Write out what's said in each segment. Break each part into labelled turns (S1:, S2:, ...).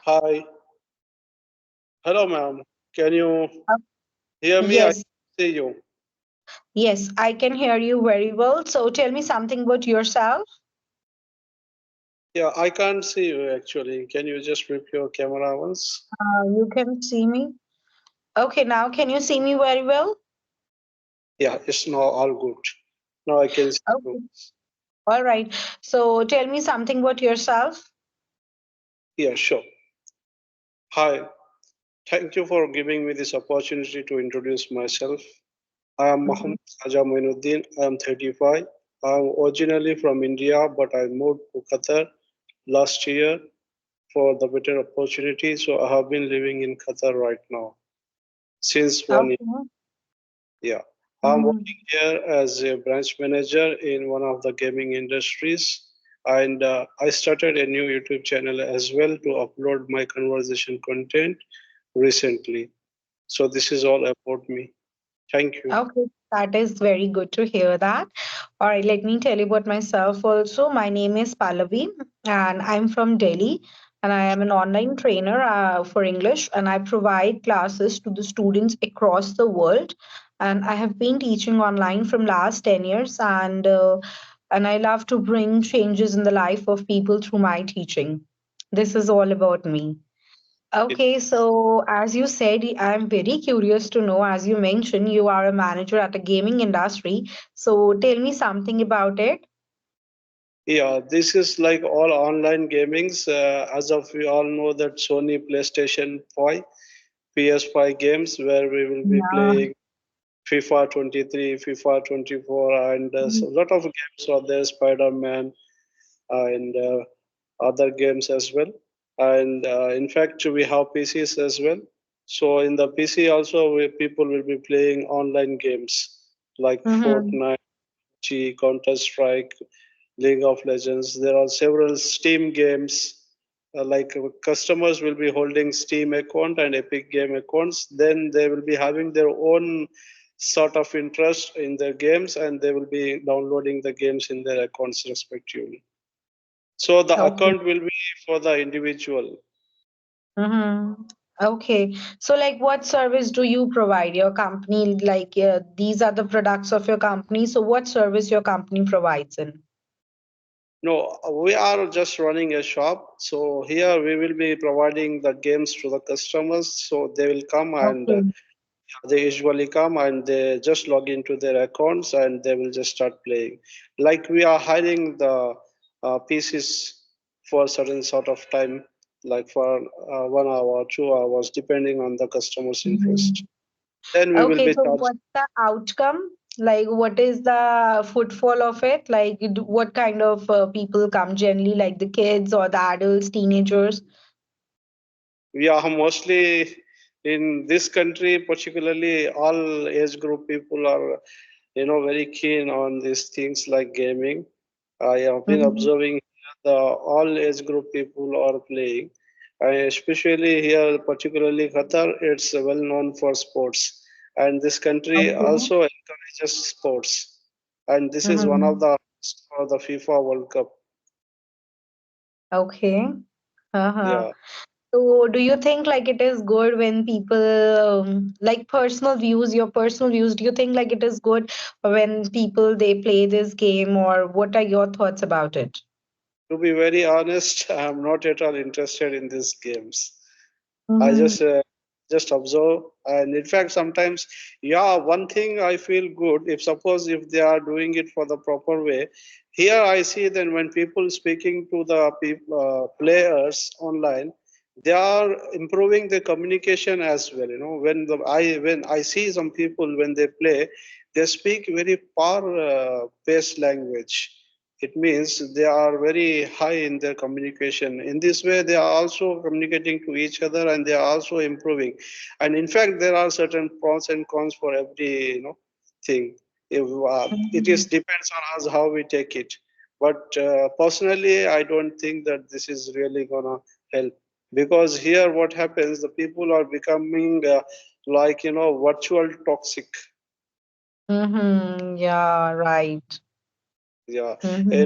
S1: Hi. Hello, ma'am. Can you
S2: Uh,
S1: hear me? I
S2: Yes,
S1: see you.
S2: yes, I can hear you very well. So tell me something about yourself.
S1: Yeah, I can't see you actually. Can you just flip your camera once?
S2: You can see me. Okay, now can you see me very well?
S1: Yeah, it's now all good. Now I can see you.
S2: Okay. All right. So tell me something about yourself.
S1: Yeah, sure. Hi. Thank you for giving me this opportunity to introduce myself. I am
S2: Mhm.
S1: Muhammad Saja Mainuddin. I am 35. I am originally from India, but I moved to Qatar last year for the better opportunity. So I have been living in Qatar right now since 1 year.
S2: Okay.
S1: Yeah, I'm
S2: Mhm.
S1: working here as a branch manager in one of the gaming industries, and I started a new YouTube channel as well to upload my conversation content recently. So this is all about me. Thank you.
S2: Okay, that is very good to hear that. All right, let me tell you about myself also. My name is Pallavi, and I'm from Delhi, and I am an online trainer for English, and I provide classes to the students across the world. And I have been teaching online from last 10 years, and I love to bring changes in the life of people through my teaching. This is all about me.
S1: It,
S2: Okay, so as you said, I'm very curious to know, as you mentioned, you are a manager at a gaming industry. So tell me something about it.
S1: yeah, this is like all online gamings. As of we all know that Sony PlayStation 5, PS5 games where we will be
S2: Yeah.
S1: playing FIFA 23, FIFA 24, and
S2: Mhm.
S1: so a lot of games are there, Spider-Man, and other games as well. And in fact, we have PCs as well. So in the PC also, people will be playing online games like
S2: Mhm.
S1: Fortnite, Counter Strike, League of Legends. There are several Steam games. Customers will be holding Steam account and Epic Game accounts. Then they will be having their own sort of interest in their games, and they will be downloading the games in their accounts respectively. So the
S2: Okay.
S1: account will be for the individual.
S2: Mhm. Okay. So, like, what service do you provide your company? Like, these are the products of your company. So, what service your company provides in?
S1: No, we are just running a shop. So here we will be providing the games to the customers. So they will come and
S2: Okay.
S1: they usually come and they just log into their accounts and they will just start playing. Like we are hiring the PCs for certain sort of time, like for 1 hour, 2 hours, depending on the customer's interest.
S2: Mhm.
S1: Then we will
S2: Okay,
S1: be
S2: so
S1: charging.
S2: what's the outcome? Like, what is the footfall of it? Like, what kind of people come generally, like the kids or the adults, teenagers?
S1: We are mostly in this country, particularly all age group people are, very keen on these things like gaming. I have been
S2: Mhm.
S1: observing the all age group people are playing. Especially here, particularly Qatar, it's well known for sports, and this country
S2: Okay.
S1: also encourages sports. And this is one of
S2: Mm-hmm.
S1: the for the FIFA World Cup.
S2: Okay. Uh-huh.
S1: Yeah.
S2: So, do you think like it is good when people like personal views, your personal views, do you think like it is good when people they play this game, or what are your thoughts about it?
S1: To be very honest, I'm not at all interested in these games. I
S2: Mm-hmm.
S1: just observe, and in fact, sometimes, yeah, one thing I feel good if suppose if they are doing it for the proper way. Here I see then when people speaking to the players online, they are improving the communication as well. When I see some people when they play, they speak very far paced language. It means they are very high in their communication. In this way, they are also communicating to each other and they are also improving. And in fact, there are certain pros and cons for every thing. If it
S2: Mm-hmm.
S1: is depends on us how we take it. But personally, I don't think that this is really gonna help because here what happens, the people are becoming like virtual toxic.
S2: Mm-hmm. Yeah, right.
S1: Yeah,
S2: Mm-hmm.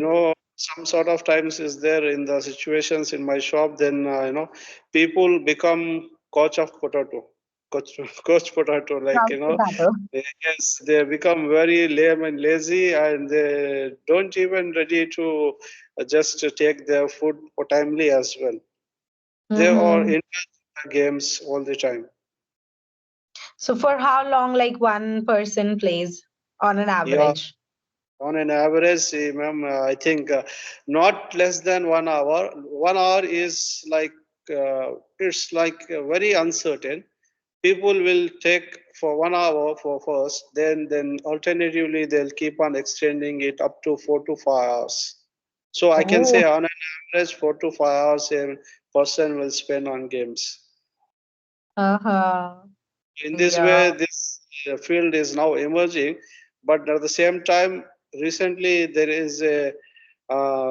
S1: some sort of times is there in the situations in my shop, then people become coach of potato, coach, coach potato, like
S2: Couch potato.
S1: yes, they become very lame and lazy, and they don't even ready to just to take their food for timely as well. They are
S2: Mm-hmm.
S1: in the games all the time.
S2: So for how long, like one person plays on an
S1: Yeah,
S2: average?
S1: on an average, ma'am, I think not less than 1 hour. 1 hour is like it's like very uncertain. People will take for 1 hour for first, then alternatively they'll keep on extending it up to 4 to 5 hours. So I can say
S2: Oh,
S1: on an average 4 to 5 hours a person will spend on games.
S2: uh-huh.
S1: In this
S2: Yeah,
S1: way, this field is now emerging, but at the same time, recently there is a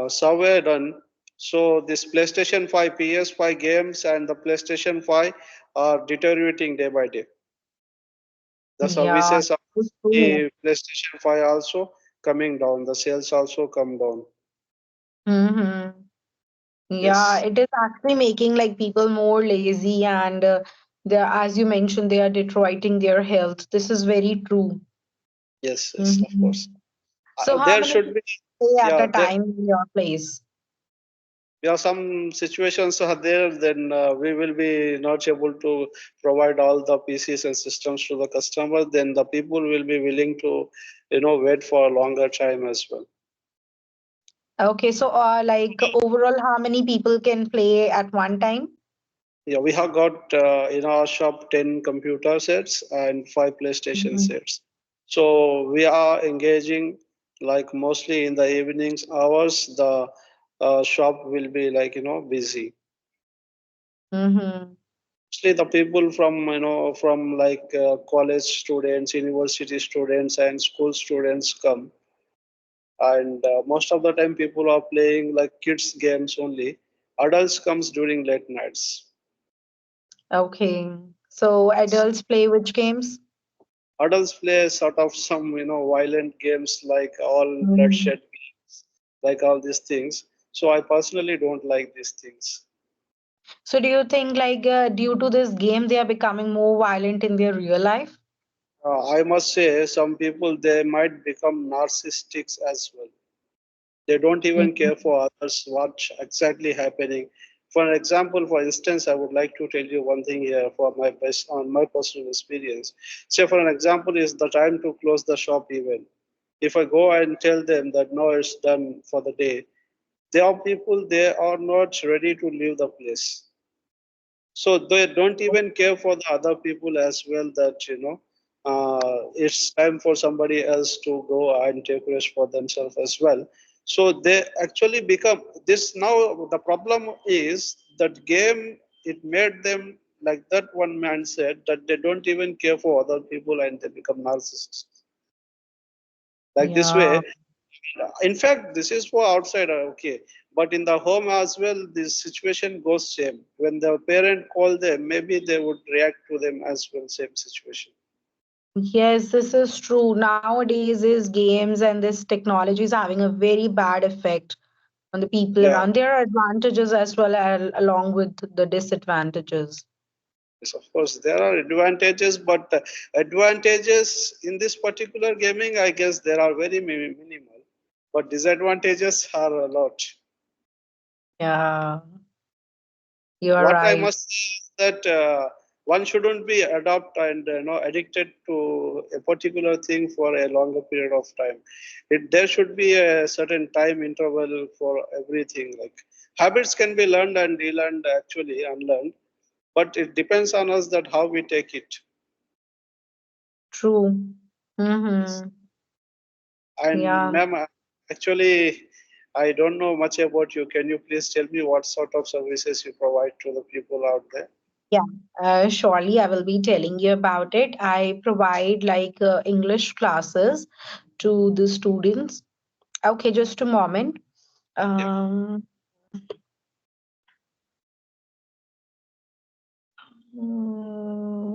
S1: survey done. So this PlayStation 5, PS5 games and the PlayStation 5 are deteriorating day by day. The
S2: yeah,
S1: services of
S2: it's true.
S1: the PlayStation 5 also coming down. The sales also come down.
S2: Mm-hmm. Yeah,
S1: Yes,
S2: it is actually making like people more lazy and they're, as you mentioned, they are deteriorating their health. This is very true.
S1: yes, yes, of
S2: Mm-hmm.
S1: course.
S2: So how
S1: There
S2: many
S1: should
S2: people
S1: be,
S2: stay at
S1: yeah,
S2: a time in your place?
S1: some situations are there, then we will be not able to provide all the PCs and systems to the customer. Then the people will be willing to, wait for a longer time as well.
S2: Okay, so like overall, how many people can play at one time?
S1: Yeah, we have got in our shop 10 computer sets and 5 PlayStation
S2: Mm-hmm.
S1: sets. So we are engaging like mostly in the evenings hours. The shop will be like busy.
S2: Mm-hmm.
S1: Mostly the people from from like college students, university students, and school students come, and most of the time people are playing like kids games only. Adults comes during late nights.
S2: Okay. So adults play which games?
S1: Adults play sort of some violent games like all
S2: Mm-hmm.
S1: bloodshed games, like all these things. So I personally don't like these things.
S2: So do you think like due to this game they are becoming more violent in their real life?
S1: I must say some people they might become narcissistics as well. They don't even care
S2: Mhm.
S1: for others what exactly happening. For example, for instance, I would like to tell you one thing here for my best on my personal experience. Say for an example is the time to close the shop even. If I go and tell them that no, it's done for the day, there are people they are not ready to leave the place. So they don't even care for the other people as well, that it's time for somebody else to go and take rest for themselves as well. So they actually become this. Now the problem is that game, it made them like that one man said that they don't even care for other people and they become narcissists like this
S2: Yeah.
S1: way. In fact, this is for outside, okay, but in the home as well this situation goes same. When the parent call them, maybe they would react to them as well, same situation.
S2: Yes, this is true. Nowadays, is games and this technology is having a very bad effect on the people
S1: Yeah,
S2: around. There are advantages as well along with the disadvantages.
S1: yes, of course there are advantages, but advantages in this particular gaming, I guess there are very minimal, but disadvantages are a lot.
S2: Yeah, you are
S1: What I
S2: right.
S1: must say is that one shouldn't be adopt and addicted to a particular thing for a longer period of time. There should be a certain time interval for everything. Like habits can be learned and relearned, actually unlearned, but it depends on us that how we take it.
S2: True.
S1: Yes.
S2: Mm-hmm.
S1: And
S2: Yeah.
S1: ma'am, actually, I don't know much about you. Can you please tell me what sort of services you provide to the people out there?
S2: Yeah, surely I will be telling you about it. I provide like English classes to the students. Okay, just a moment.
S1: Yeah.
S2: Um, mm,